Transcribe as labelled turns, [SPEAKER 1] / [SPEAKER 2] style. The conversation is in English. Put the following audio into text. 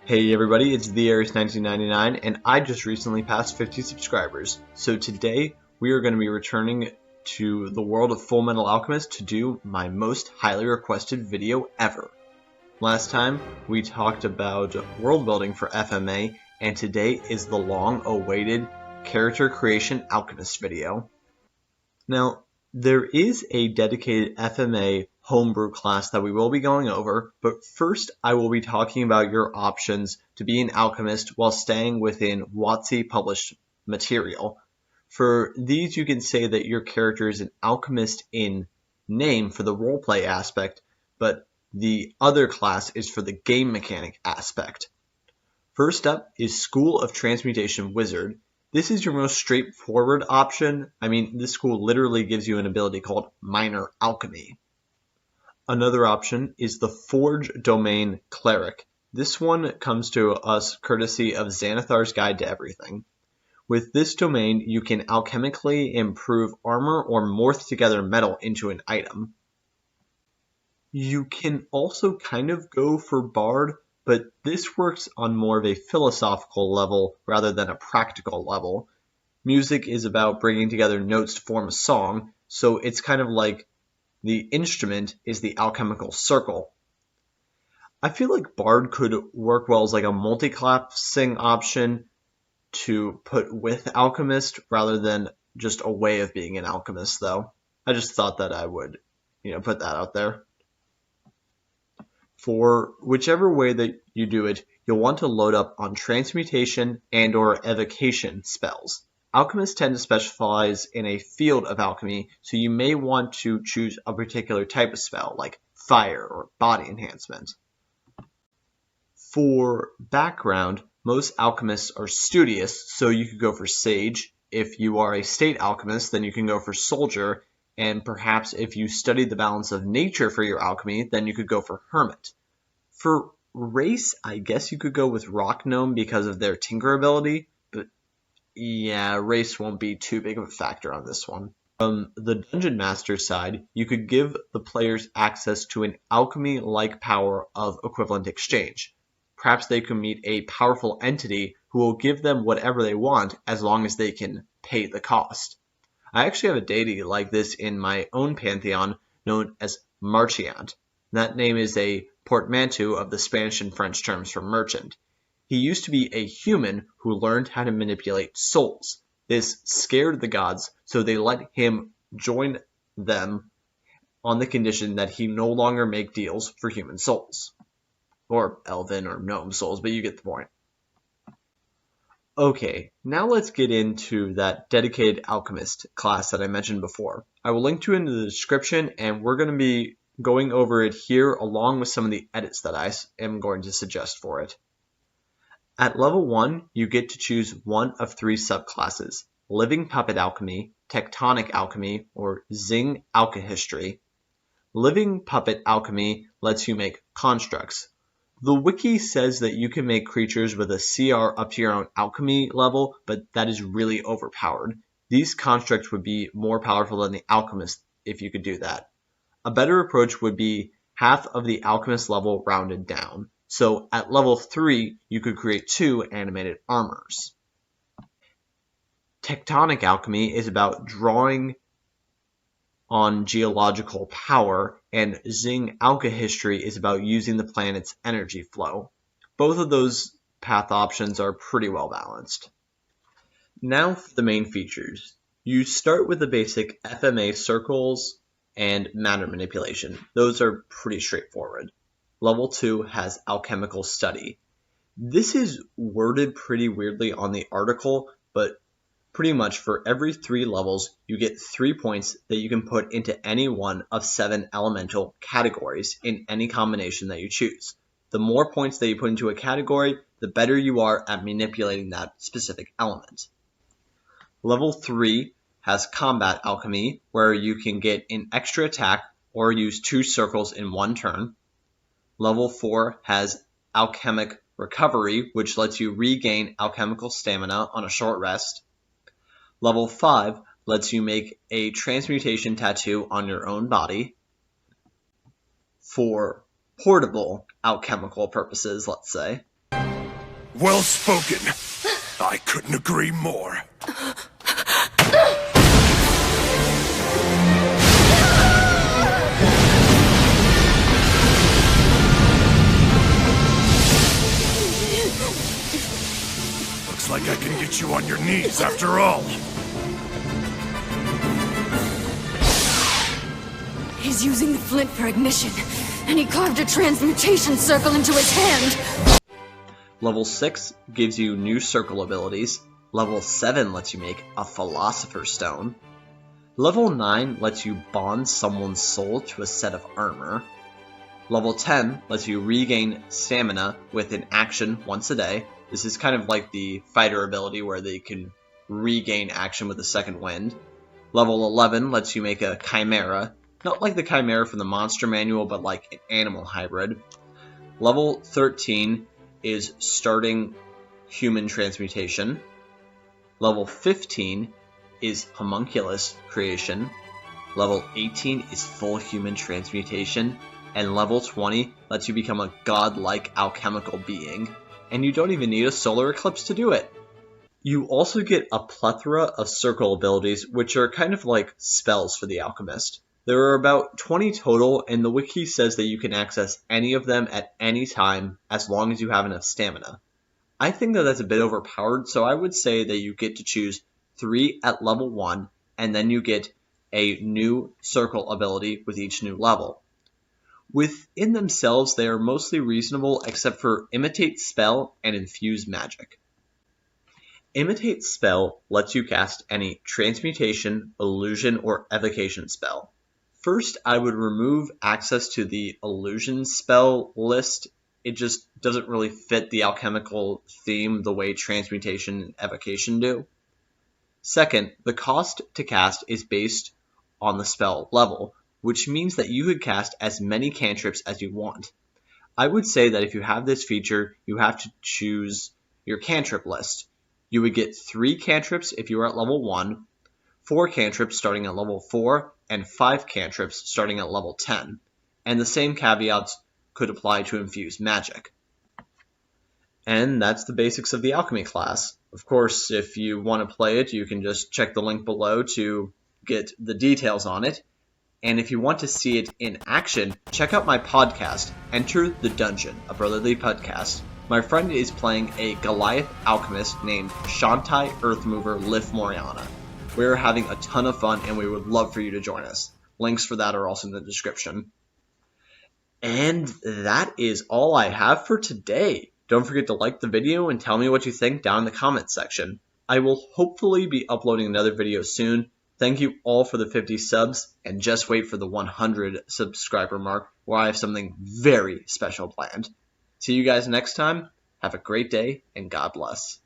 [SPEAKER 1] Hey everybody, it's the Aries1999 and I just recently passed 50 subscribers. So today we are going to be returning to the world of Fullmetal Alchemist to do my most highly requested video ever. Last time we talked about world building for FMA, and today is the long awaited character creation Alchemist video. Now, there is a dedicated FMA Homebrew class that we will be going over, but first I will be talking about your options to be an alchemist while staying within WotC published material. For these, you can say that your character is an alchemist in name for the roleplay aspect, but the other class is for the game mechanic aspect. First up is School of Transmutation Wizard. This is your most straightforward option. I mean, this school literally gives you an ability called Minor Alchemy. Another option is the Forge Domain Cleric. This one comes to us courtesy of Xanathar's Guide to Everything. With this domain, you can alchemically improve armor or morph together metal into an item. You can also kind of go for Bard, but this works on more of a philosophical level rather than a practical level. Music is about bringing together notes to form a song, so it's kind of like the instrument is the alchemical circle. I feel like Bard could work well as like a multi-classing option to put with Alchemist rather than just a way of being an alchemist, though. I just thought that I would, put that out there. For whichever way that you do it, you'll want to load up on transmutation and or evocation spells. Alchemists tend to specialize in a field of alchemy, so you may want to choose a particular type of spell, like fire or body enhancement. For background, most alchemists are studious, so you could go for sage. If you are a state alchemist, then you can go for soldier, and perhaps if you studied the balance of nature for your alchemy, then you could go for hermit. For race, I guess you could go with rock gnome because of their tinker ability, but yeah, race won't be too big of a factor on this one. From the dungeon master side, you could give the players access to an alchemy-like power of equivalent exchange. Perhaps they can meet a powerful entity who will give them whatever they want as long as they can pay the cost. I actually have a deity like this in my own pantheon known as Marchant. That name is a portmanteau of the Spanish and French terms for merchant. He used to be a human who learned how to manipulate souls. This scared the gods, so they let him join them on the condition that he no longer make deals for human souls. Or elven or gnome souls, but you get the point. Okay, now let's get into that dedicated alchemist class that I mentioned before. I will link to it in the description, and we're going to be going over it here along with some of the edits that I am going to suggest for it. At level 1, you get to choose one of 3 subclasses: Living Puppet Alchemy, Tectonic Alchemy, or Xing Alchemy. Living Puppet Alchemy lets you make constructs. The wiki says that you can make creatures with a CR up to your own alchemy level, but that is really overpowered. These constructs would be more powerful than the alchemist if you could do that. A better approach would be half of the alchemist level rounded down. So at level 3, you could create 2 animated armors. Tectonic Alchemy is about drawing on geological power, and Xing Alchemy is about using the planet's energy flow. Both of those path options are pretty well balanced. Now for the main features. You start with the basic FMA circles and matter manipulation. Those are pretty straightforward. Level 2 has alchemical study. This is worded pretty weirdly on the article, but pretty much for every 3 levels, you get 3 points that you can put into any one of 7 elemental categories in any combination that you choose. The more points that you put into a category, the better you are at manipulating that specific element. Level 3 has combat alchemy, where you can get an extra attack or use 2 circles in one turn. Level 4 has alchemic recovery, which lets you regain alchemical stamina on a short rest. Level 5 lets you make a transmutation tattoo on your own body for portable alchemical purposes, let's say.
[SPEAKER 2] Well spoken. I couldn't agree more. Looks like I can get you on your knees after all.
[SPEAKER 3] He's using the flint for ignition, and he carved a transmutation circle into his hand.
[SPEAKER 1] Level 6 gives you new circle abilities. Level 7 lets you make a Philosopher's Stone. Level 9 lets you bond someone's soul to a set of armor. Level 10 lets you regain stamina with an action once a day. This is kind of like the fighter ability where they can regain action with a second wind. Level 11 lets you make a Chimera. Not like the Chimera from the Monster Manual, but like an animal hybrid. Level 13 is starting human transmutation. Level 15 is homunculus creation. Level 18 is full human transmutation. And level 20 lets you become a godlike alchemical being. And you don't even need a solar eclipse to do it. You also get a plethora of circle abilities, which are kind of like spells for the alchemist. There are about 20 total, and the wiki says that you can access any of them at any time as long as you have enough stamina. I think that that's a bit overpowered, so I would say that you get to choose 3 at level 1, and then you get a new circle ability with each new level. Within themselves, they are mostly reasonable except for Imitate Spell and Infuse Magic. Imitate Spell lets you cast any transmutation, illusion, or evocation spell. First, I would remove access to the illusion spell list. It just doesn't really fit the alchemical theme the way transmutation and evocation do. Second, the cost to cast is based on the spell level, which means that you could cast as many cantrips as you want. I would say that if you have this feature, you have to choose your cantrip list. You would get 3 cantrips if you are at level 1, 4 cantrips starting at level 4, and 5 cantrips starting at level 10. And the same caveats could apply to infuse magic. And that's the basics of the alchemy class. Of course, if you want to play it, you can just check the link below to get the details on it. And if you want to see it in action, check out my podcast, Enter the Dungeon, a brotherly podcast. My friend is playing a Goliath alchemist named Shantai Earthmover Lif Moriana. We're having a ton of fun, and we would love for you to join us. Links for that are also in the description. And that is all I have for today. Don't forget to like the video and tell me what you think down in the comments section. I will hopefully be uploading another video soon. Thank you all for the 50 subs, and just wait for the 100 subscriber mark where I have something very special planned. See you guys next time. Have a great day, and God bless.